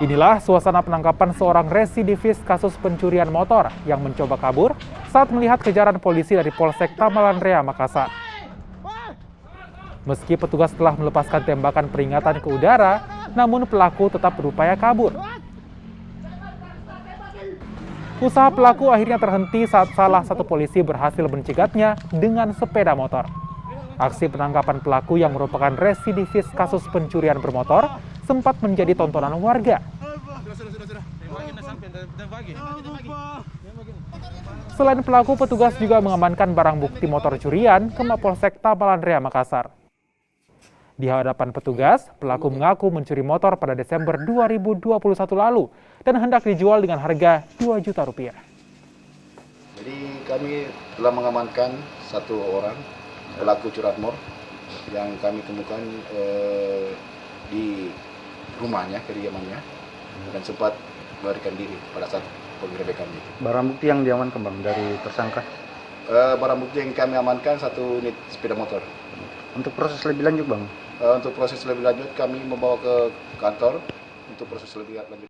Inilah suasana penangkapan seorang residivis kasus pencurian motor yang mencoba kabur saat melihat kejaran polisi dari Polsek Tamalan Rea, Makassar. Meski petugas telah melepaskan tembakan peringatan ke udara, namun pelaku tetap berupaya kabur. Usaha pelaku akhirnya terhenti saat salah satu polisi berhasil mencegatnya dengan sepeda motor. Aksi penangkapan pelaku yang merupakan residivis kasus pencurian bermotor sempat menjadi tontonan warga. Selain pelaku, petugas juga mengamankan barang bukti motor curian ke Mapolsek Tamalan Rea, Makassar. Di hadapan petugas, pelaku mengaku mencuri motor pada Desember 2021 lalu dan hendak dijual dengan harga Rp2 juta. Jadi kami telah mengamankan satu orang pelaku curanmor yang kami temukan di rumahnya, kediamannya, dan sempat melarikan diri pada saat penggerebekan itu. Barang bukti yang diamankan bang dari tersangka? Barang bukti yang kami amankan 1 unit sepeda motor. Untuk proses lebih lanjut bang? Untuk proses lebih lanjut kami membawa ke kantor untuk proses lebih lanjut.